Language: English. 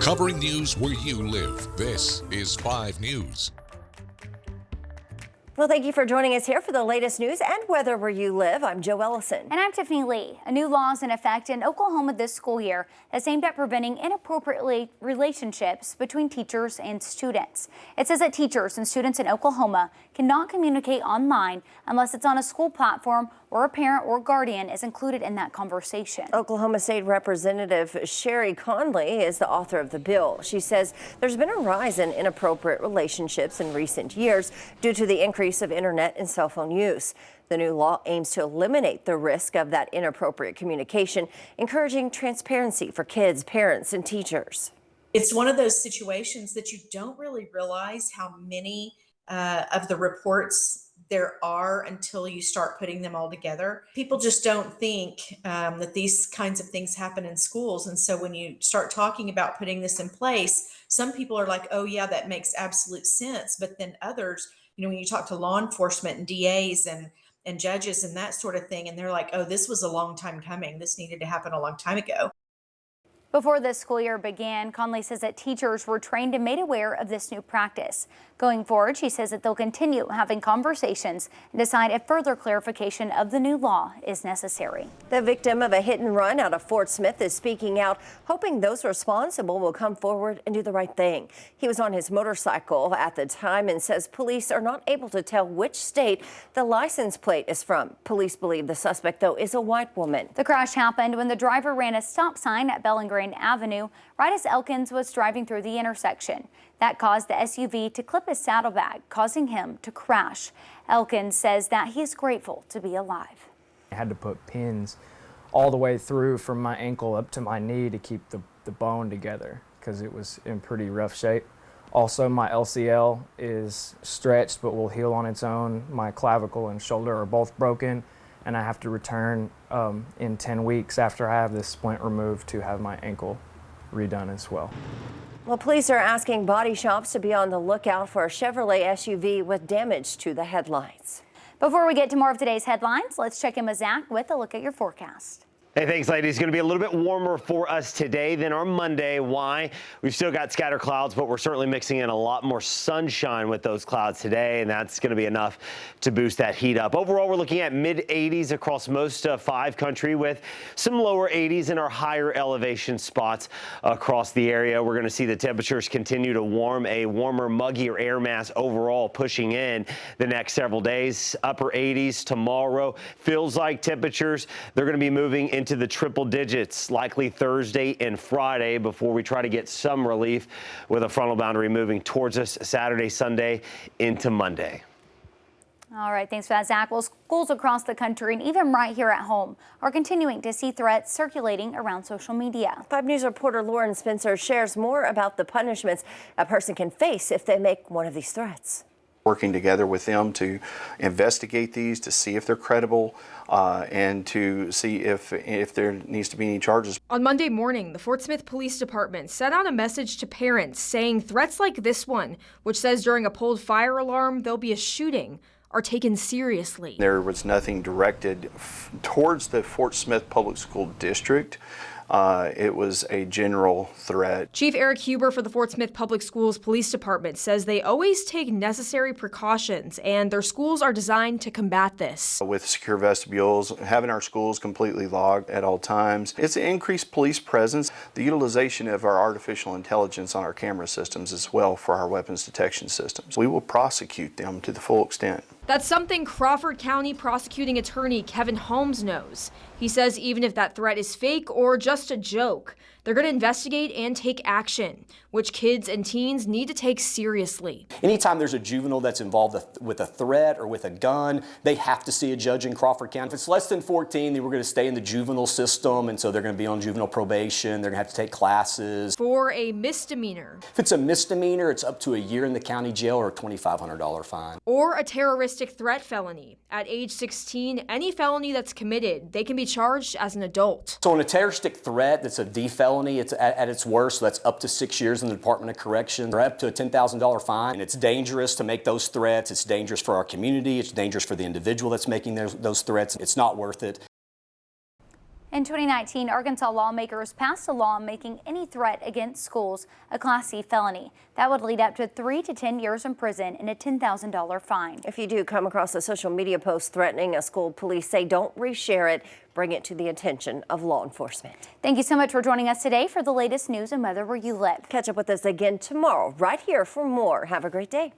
Covering news where you live. This is 5 News. Well, thank you for joining us here for the latest news and weather where you live. I'm Joe Ellison. And I'm Tiffany Lee. A new law is in effect in Oklahoma this school year that's aimed at preventing inappropriate relationships between teachers and students. It says that teachers and students in Oklahoma cannot communicate online unless it's on a school platform or a parent or guardian is included in that conversation. Oklahoma State Representative Sherry Conley is the author of the bill. She says there's been a rise in inappropriate relationships in recent years due to the increase of internet and cell phone use. The new law aims to eliminate the risk of that inappropriate communication, encouraging transparency for kids, parents, and teachers. It's one of those situations that you don't really realize how many of the reports there are until you start putting them all together. People just don't think that these kinds of things happen in schools. And so when you start talking about putting this in place, some people are like, oh yeah, that makes absolute sense. But then others, when you talk to law enforcement and DAs and judges and that sort of thing, and they're like, oh, this was a long time coming. This needed to happen a long time ago. Before this school year began, Conley says that teachers were trained and made aware of this new practice. Going forward, she says that they'll continue having conversations and decide if further clarification of the new law is necessary. The victim of a hit and run out of Fort Smith is speaking out, hoping those responsible will come forward and do the right thing. He was on his motorcycle at the time and says police are not able to tell which state the license plate is from. Police believe the suspect, though, is a white woman. The crash happened when the driver ran a stop sign at Bell and Green Avenue right as Elkins was driving through the intersection. That caused the SUV to clip his saddlebag, causing him to crash. Elkins says that he's grateful to be alive. I had to put pins all the way through from my ankle up to my knee to keep the bone together because it was in pretty rough shape. Also, my LCL is stretched but will heal on its own. My clavicle and shoulder are both broken, and I have to return in 10 weeks after I have this splint removed to have my ankle redone as well. Well, police are asking body shops to be on the lookout for a Chevrolet SUV with damage to the headlights. Before we get to more of today's headlines, let's check in with Zach with a look at your forecast. Hey, thanks, ladies. It's going to be a little bit warmer for us today than our Monday. Why? We've still got scattered clouds, but we're certainly mixing in a lot more sunshine with those clouds today, and that's going to be enough to boost that heat up. Overall, we're looking at mid-80s across most of 5 country with some lower 80s in our higher elevation spots across the area. We're going to see the temperatures continue to warm, a warmer, muggier air mass overall pushing in the next several days. Upper 80s tomorrow. Feels like temperatures, they're going to be moving into the triple digits, likely Thursday and Friday before we try to get some relief with a frontal boundary moving towards us Saturday, Sunday into Monday. All right, thanks for that, Zach. Well, schools across the country and even right here at home are continuing to see threats circulating around social media. 5 News reporter Lauren Spencer shares more about the punishments a person can face if they make one of these threats. Working together with them to investigate these, to see if they're credible, and to see if there needs to be any charges. On Monday morning, the Fort Smith Police Department sent out a message to parents saying threats like this one, which says during a pulled fire alarm there'll be a shooting, are taken seriously. There was nothing directed towards the Fort Smith Public School District. It was a general threat. Chief Eric Huber for the Fort Smith Public Schools Police Department says they always take necessary precautions and their schools are designed to combat this. With secure vestibules, having our schools completely logged at all times, it's an increased police presence, the utilization of our artificial intelligence on our camera systems as well for our weapons detection systems. We will prosecute them to the full extent. That's something Crawford County prosecuting attorney Kevin Holmes knows. He says even if that threat is fake or just a joke, they're going to investigate and take action, which kids and teens need to take seriously. Anytime there's a juvenile that's involved with a threat or with a gun, they have to see a judge in Crawford County. If it's less than 14, they were going to stay in the juvenile system, and so they're going to be on juvenile probation. They're going to have to take classes. For a misdemeanor. If it's a misdemeanor, it's up to a year in the county jail or a $2,500 fine. Or a terroristic threat felony. At age 16, any felony that's committed, they can be charged as an adult. So on a terroristic threat, that's a D felony. It's at its worst, so that's up to 6 years in the Department of Corrections, or up to a $10,000 fine. And it's dangerous to make those threats. It's dangerous for our community. It's dangerous for the individual that's making those threats. It's not worth it. In 2019, Arkansas lawmakers passed a law making any threat against schools a Class C felony. That would lead up to 3 to 10 years in prison and a $10,000 fine. If you do come across a social media post threatening a school, police say don't reshare it. Bring it to the attention of law enforcement. Thank you so much for joining us today for the latest news and weather where you live. Catch up with us again tomorrow right here for more. Have a great day.